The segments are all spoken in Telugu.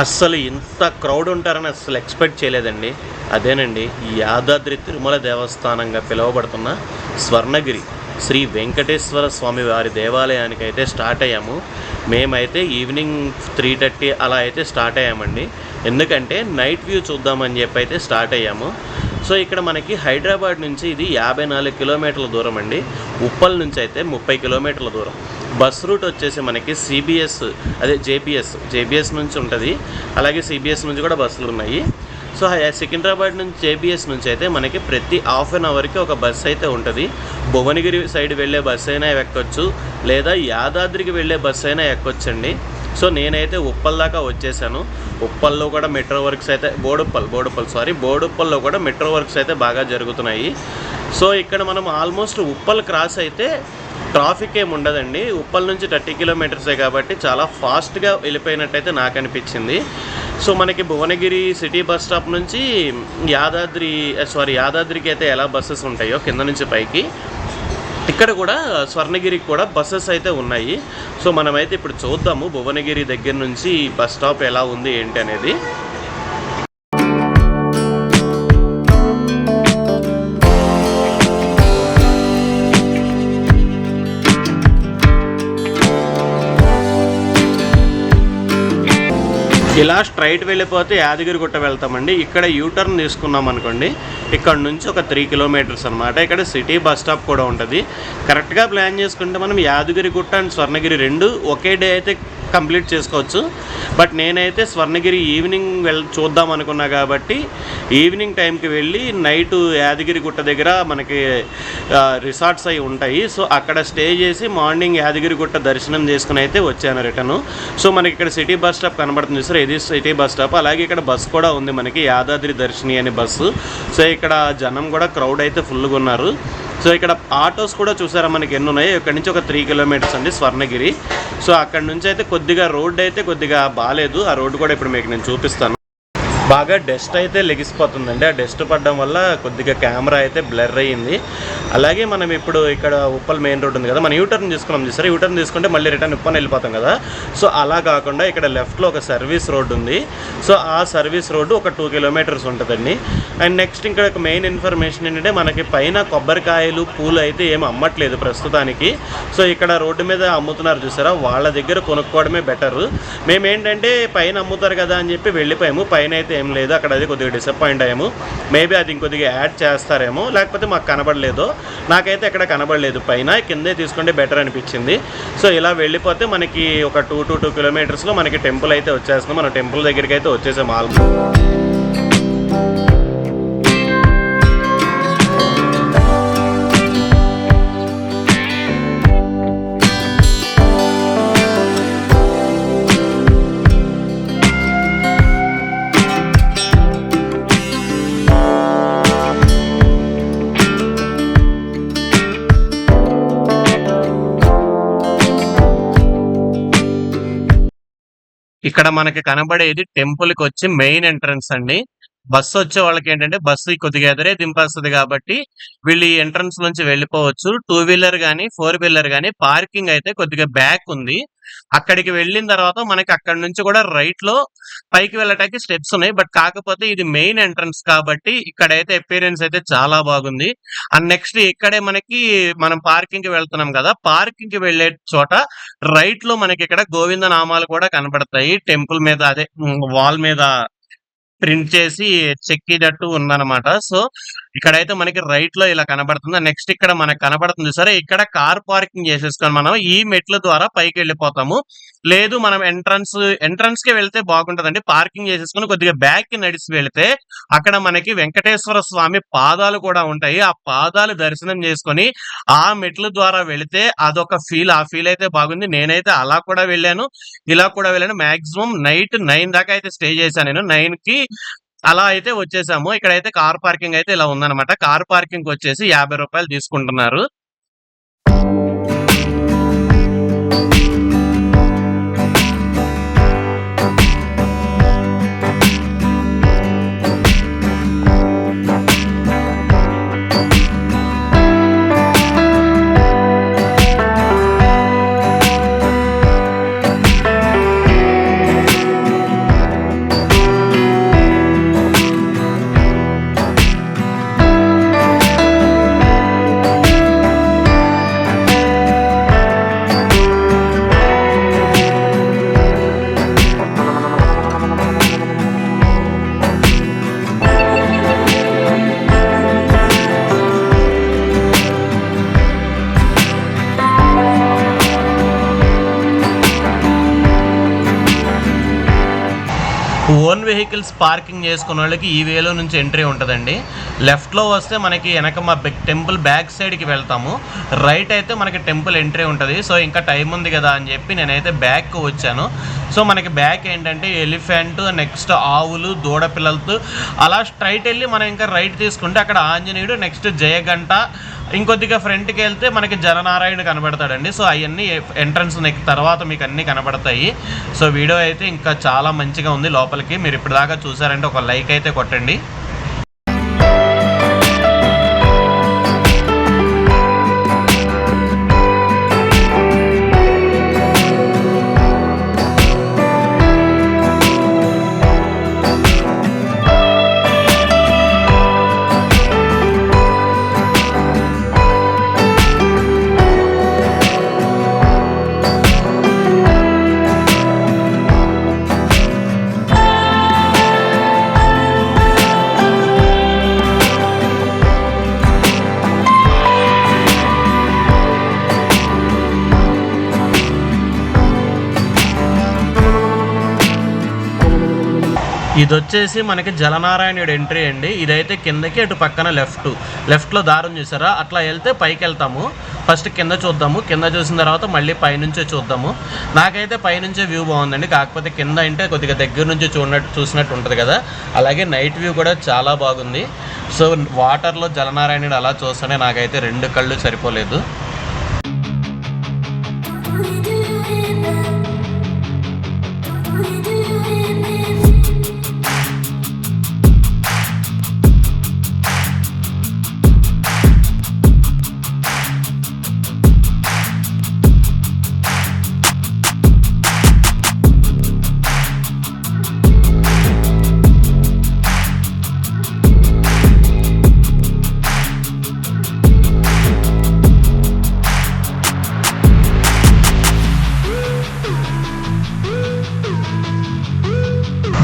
అస్సలు ఇంత క్రౌడ్ ఉంటారని అస్సలు ఎక్స్‌పెక్ట్ చేయలేదండి. అదేనండి ఈ యాదాద్రి తిరుమల దేవస్థానంగా పిలువబడుతున్న స్వర్ణగిరి శ్రీ వెంకటేశ్వర స్వామి వారి దేవాలయానికైతే స్టార్ట్ అయ్యాము. మేమైతే ఈవినింగ్ 3:30 అలా అయితే స్టార్ట్ అయ్యామండి. ఎందుకంటే నైట్ వ్యూ చూద్దామని చెప్పి అయితే స్టార్ట్ అయ్యాము. సో ఇక్కడ మనకి హైదరాబాద్ నుంచి ఇది 54 కిలోమీటర్ల దూరం అండి. ఉప్పల్ నుంచి అయితే 30 కిలోమీటర్ల దూరం. బస్ రూట్ వచ్చేసి మనకి సిబిఎస్ అదే జేబీఎస్ నుంచి ఉంటుంది. అలాగే సిబిఎస్ నుంచి కూడా బస్సులు ఉన్నాయి. సో సికింద్రాబాద్ నుంచి జేబీఎస్ నుంచి అయితే మనకి ప్రతి హాఫ్ అన్ అవర్కి ఒక బస్సు అయితే ఉంటుంది. భువనగిరి సైడ్ వెళ్ళే బస్సు అయినా ఎక్కొచ్చు, లేదా యాదాద్రికి వెళ్ళే బస్సు అయినా ఎక్కొచ్చండి. సో నేనైతే ఉప్పల్ దాకా వచ్చేసాను. ఉప్పల్లో కూడా మెట్రో వర్క్స్ అయితే బోడుప్పల్లో కూడా మెట్రో వర్క్స్ అయితే బాగా జరుగుతున్నాయి. సో ఇక్కడ మనం ఆల్మోస్ట్ ఉప్పల్ క్రాస్ అయితే ట్రాఫిక్ ఏమి ఉండదండి. ఉప్పల్ నుంచి 30 కిలోమీటర్సే కాబట్టి చాలా ఫాస్ట్గా వెళ్ళిపోయినట్టయితే నాకు అనిపించింది. సో మనకి భువనగిరి సిటీ బస్ స్టాప్ నుంచి యాదాద్రికి అయితే ఎలా బస్సెస్ ఉంటాయో కింద నుంచి పైకి, ఇక్కడ కూడా స్వర్ణగిరికి కూడా బస్సెస్ అయితే ఉన్నాయి. సో మనమైతే ఇప్పుడు చూద్దాము భువనగిరి దగ్గర నుంచి బస్ స్టాప్ ఎలా ఉంది ఏంటి అనేది. ఇలా స్ట్రైట్ వెళ్ళిపోతే యాదగిరిగుట్ట వెళ్తామండి. ఇక్కడ యూటర్న్ తీసుకున్నాం అనుకోండి, ఇక్కడ నుంచి ఒక 3 కిలోమీటర్స్ అనమాట. ఇక్కడ సిటీ బస్ స్టాప్ కూడా ఉంటుంది. కరెక్ట్గా ప్లాన్ చేసుకుంటే మనం యాదగిరిగుట్ట అండ్ స్వర్ణగిరి రెండు ఒకే డే అయితే కంప్లీట్ చేసుకోవచ్చు. బట్ నేనైతే స్వర్ణగిరి ఈవినింగ్ చూద్దాం అనుకున్నా కాబట్టి ఈవినింగ్ టైంకి వెళ్ళి నైట్ యాదగిరిగుట్ట దగ్గర మనకి రిసార్ట్స్ అవి ఉంటాయి. సో అక్కడ స్టే చేసి మార్నింగ్ యాదగిరిగుట్ట దర్శనం చేసుకుని అయితే వచ్చాను రిటర్ను. సో మనకి ఇక్కడ సిటీ బస్ స్టాప్ కనబడుతుంది సార్, ఇది సిటీ బస్ స్టాప్. అలాగే ఇక్కడ బస్ కూడా ఉంది మనకి, యాదాద్రి దర్శిని అనే బస్సు. సో ఇక్కడ జనం కూడా క్రౌడ్ అయితే ఫుల్గా ఉన్నారు. సో ఇక్కడ ఆటోస్ కూడా చూసారా మనకి ఎన్ని ఉన్నాయి. ఇక్కడ నుంచి ఒక 3 కిలోమీటర్స్ అండి స్వర్ణగిరి. సో అక్కడ నుంచి అయితే కొద్దిగా రోడ్ అయితే కొద్దిగా బాగాలేదు. ఆ రోడ్డు కూడా ఇప్పుడు మీకు నేను చూపిస్తాను. బాగా డస్ట్ అయితే లెగిసిపోతుందండి. ఆ డస్ట్ పడడం వల్ల కొద్దిగా కెమెరా అయితే బ్లర్ అయ్యింది. అలాగే మనం ఇప్పుడు ఇక్కడ ఉప్పల్ మెయిన్ రోడ్ ఉంది కదా, మనం యూటర్న్ తీసుకున్నాం చూసారా, యూటర్న్ తీసుకుంటే మళ్ళీ రిటర్న్ ఉప్పల్ వెళ్ళిపోతాం కదా. సో అలా కాకుండా ఇక్కడ లెఫ్ట్లో ఒక సర్వీస్ రోడ్ ఉంది. సో ఆ సర్వీస్ రోడ్డు ఒక 2 కిలోమీటర్స్ ఉంటుందండి. అండ్ నెక్స్ట్ ఇక్కడ ఒక మెయిన్ ఇన్ఫర్మేషన్ ఏంటంటే మనకి పైన కొబ్బరికాయలు పూలు అయితే ఏమి అమ్మట్లేదు ప్రస్తుతానికి. సో ఇక్కడ రోడ్డు మీద అమ్ముతున్నారు చూసారా, వాళ్ళ దగ్గర కొనుక్కోవడమే బెటరు. మేమేంటంటే పైన అమ్ముతారు కదా అని చెప్పి వెళ్ళిపోయాము. పైన అయితే ఏం లేదు, అక్కడ అది కొద్దిగా డిసప్పాయింట్ అయ్యాము. మేబీ అది ఇంకొద్దిగా యాడ్ చేస్తారేమో, లేకపోతే మాకు కనబడలేదు. నాకైతే ఎక్కడ కనబడలేదు, పైన కిందే తీసుకుంటే బెటర్ అనిపించింది. సో ఇలా వెళ్ళిపోతే మనకి ఒక 2 కిలోమీటర్స్లో మనకి టెంపుల్ అయితే వచ్చేస్తుంది. మనం టెంపుల్ దగ్గరికి అయితే వచ్చేసాము ఆల్మోస్ట్. ఇక్కడ మనకి కనబడేది టెంపుల్కి వచ్చి మెయిన్ ఎంట్రన్స్ అండి. బస్సు వచ్చే వాళ్ళకి ఏంటంటే బస్సు కొద్దిగా ఎదురే దింపేస్తుంది కాబట్టి వీళ్ళు ఈ ఎంట్రన్స్ నుంచి వెళ్ళిపోవచ్చు. 2 వీలర్ కానీ 4 వీలర్ కానీ పార్కింగ్ అయితే కొద్దిగా బ్యాక్ ఉంది. అక్కడికి వెళ్ళిన తర్వాత మనకి అక్కడ నుంచి కూడా రైట్ లో పైకి వెళ్ళటానికి స్టెప్స్ ఉన్నాయి. బట్ కాకపోతే ఇది మెయిన్ ఎంట్రన్స్ కాబట్టి ఇక్కడైతే అపీరెన్స్ అయితే చాలా బాగుంది. అండ్ నెక్స్ట్ ఇక్కడే మనకి మనం పార్కింగ్ కి వెళ్తున్నాం కదా, పార్కింగ్ కి వెళ్లే చోట రైట్ లో మనకి ఇక్కడ గోవింద నామాలు కూడా కనబడతాయి. టెంపుల్ మీద అదే వాల్ మీద ప్రింట్ చేసి చెక్కినట్టు ఉందన్నమాట. సో ఇక్కడైతే మనకి రైట్ లో ఇలా కనబడుతుంది. నెక్స్ట్ ఇక్కడ మనకు కనబడుతుంది సరే, ఇక్కడ కార్ పార్కింగ్ చేసేసుకొని మనం ఈ మెట్ల ద్వారా పైకి వెళ్ళిపోతాము. లేదు మనం ఎంట్రన్స్ కి వెళ్తే బాగుంటదండి. పార్కింగ్ చేసేసుకొని కొద్దిగా బ్యాక్ కి నడిచి వెళితే అక్కడ మనకి వెంకటేశ్వర స్వామి పాదాలు కూడా ఉంటాయి. ఆ పాదాలు దర్శనం చేసుకొని ఆ మెట్ల ద్వారా వెళితే అదొక ఫీల్. ఆ ఫీల్ అయితే బాగుంది. నేనైతే అలా కూడా వెళ్ళాను, ఇలా కూడా వెళ్ళాను. మాక్సిమం నైట్ 9 దాకా అయితే స్టే చేశాను. నేను 9 కి అలా అయితే వచ్చేసాము. ఇక్కడైతే కార్ పార్కింగ్ అయితే ఇలా ఉందన్నమాట. కార్ పార్కింగ్ వచ్చేసి 50 రూపాయలు తీసుకుంటున్నారు. ఓన్ వెహికల్స్ పార్కింగ్ చేసుకున్న వాళ్ళకి ఈ వేలో నుంచి ఎంట్రీ ఉంటుందండి. లెఫ్ట్లో వస్తే మనకి వెనక మా టెంపుల్ బ్యాక్ సైడ్కి వెళ్తాము, రైట్ అయితే మనకి టెంపుల్ ఎంట్రీ ఉంటుంది. సో ఇంకా టైం ఉంది కదా అని చెప్పి నేనైతే బ్యాక్ వచ్చాను. సో మనకి బ్యాక్ ఏంటంటే ఎలిఫెంట్, నెక్స్ట్ ఆవులు, దూడ పిల్లలతో అలా స్ట్రైట్ వెళ్ళి మనం ఇంకా రైట్ తీసుకుంటే అక్కడ ఆంజనేయుడు, నెక్స్ట్ జయగంట, ఇంకొద్దిగా ఫ్రంట్కి వెళ్తే మనకి జలనారాయణ కనబడతాడండి. సో అవన్నీ ఎంట్రన్స్ తర్వాత మీకు అన్నీ కనబడతాయి. సో వీడియో అయితే ఇంకా చాలా మంచిగా ఉంది. లోపలికి మీరు ఇప్పటిదాకా చూసారంటే ఒక లైక్ అయితే కొట్టండి. ఇది వచ్చేసి మనకి జలనారాయణుడు ఎంట్రీ అండి. ఇదైతే కిందకి అటు పక్కన లెఫ్ట్లో దారం చూసారా, అట్లా వెళ్తే పైకి వెళ్తాము. ఫస్ట్ కింద చూద్దాము, కింద చూసిన తర్వాత మళ్ళీ పైనుంచే చూద్దాము. నాకైతే పైనుంచే వ్యూ బాగుందండి, కాకపోతే కింద అంటే కొద్దిగా దగ్గర నుంచి చూసినట్టు ఉంటుంది కదా, అలాగే నైట్ వ్యూ కూడా చాలా బాగుంది. సో వాటర్లో జలనారాయణుడు అలా చూస్తేనే నాకైతే 2 కళ్ళు సరిపోలేదు.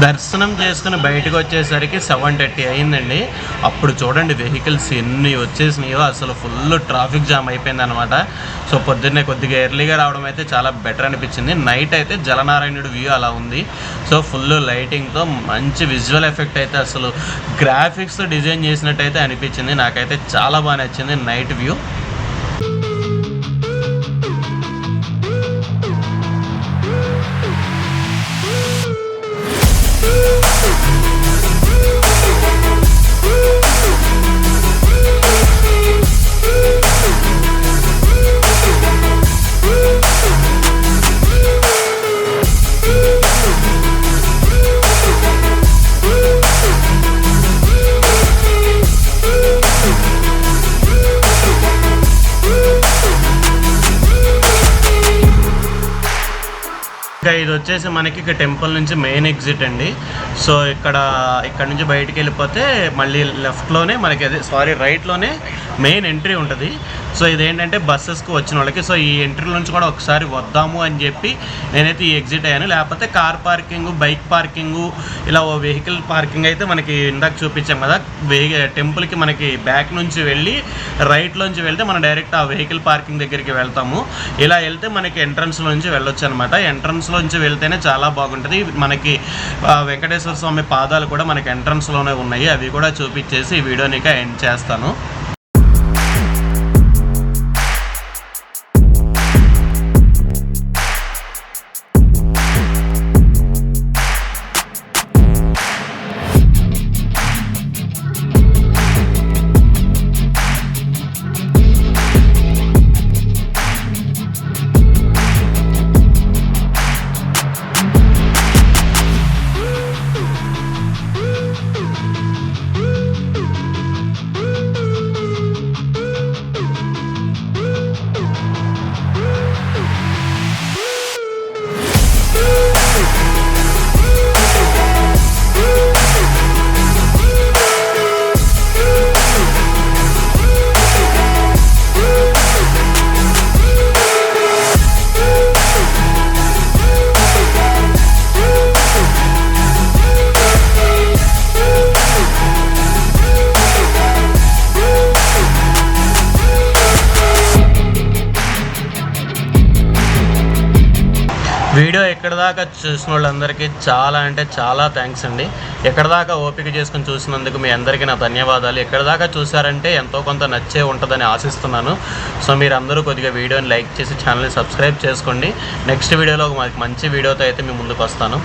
దర్శనం చేసుకుని బయటకు వచ్చేసరికి 7:30 అయిందండి. అప్పుడు చూడండి వెహికల్స్ ఎన్ని వచ్చేసినాయో, అసలు ఫుల్ ట్రాఫిక్ జామ్ అయిపోయింది అనమాట. సో పొద్దున్నే కొద్దిగా ఎర్లీగా రావడం అయితే చాలా బెటర్ అనిపించింది. నైట్ అయితే జలనారాయణుడు వ్యూ అలా ఉంది. సో ఫుల్ లైటింగ్తో మంచి విజువల్ ఎఫెక్ట్ అయితే అసలు గ్రాఫిక్స్ డిజైన్ చేసినట్టు అయితే అనిపించింది. నాకైతే చాలా బాగా నచ్చింది నైట్ వ్యూ. ఇంకా ఇది వచ్చేసి మనకి టెంపుల్ నుంచి మెయిన్ ఎగ్జిట్ అండి. సో ఇక్కడ నుంచి బయటికి వెళ్ళిపోతే మళ్ళీ లెఫ్ట్లోనే మనకి రైట్లోనే మెయిన్ ఎంట్రీ ఉంటుంది. సో ఇదేంటంటే బస్సెస్కి వచ్చిన వాళ్ళకి. సో ఈ ఎంట్రీ నుంచి కూడా ఒకసారి వద్దాము అని చెప్పి నేనైతే ఈ ఎగ్జిట్ అయ్యాను. లేకపోతే కార్ పార్కింగ్, బైక్ పార్కింగు, ఇలా ఓ వెహికల్ పార్కింగ్ అయితే మనకి ఇందాక చూపించాం కదా, టెంపుల్కి మనకి బ్యాక్ నుంచి వెళ్ళి రైట్లోంచి వెళ్తే మనం డైరెక్ట్ ఆ వెహికల్ పార్కింగ్ దగ్గరికి వెళ్తాము. ఇలా వెళ్తే మనకి ఎంట్రన్స్లోంచి వెళ్ళొచ్చు అనమాట. ఎంట్రన్స్లోంచి వెళ్తేనే చాలా బాగుంటుంది. మనకి వెంకటేశ్వర స్వామి పాదాలు కూడా మనకి ఎంట్రన్స్లోనే ఉన్నాయి, అవి కూడా చూపించేసి ఈ వీడియోని ఎండ్ చేస్తాను. వీడియో ఇక్కడ దాకా చూసిన వాళ్ళందరికీ చాలా అంటే చాలా థ్యాంక్స్ అండి. ఎక్కడ దాకా ఓపిక చేసుకుని చూసినందుకు మీ అందరికీ నా ధన్యవాదాలు. ఎక్కడ దాకా చూసారంటే ఎంతో కొంత నచ్చే ఉంటుందని ఆశిస్తున్నాను. సో మీరు అందరూ కొద్దిగా వీడియోని లైక్ చేసి ఛానల్ని సబ్స్క్రైబ్ చేసుకోండి. నెక్స్ట్ వీడియోలో మంచి వీడియోతో అయితే మీ ముందుకు వస్తాను.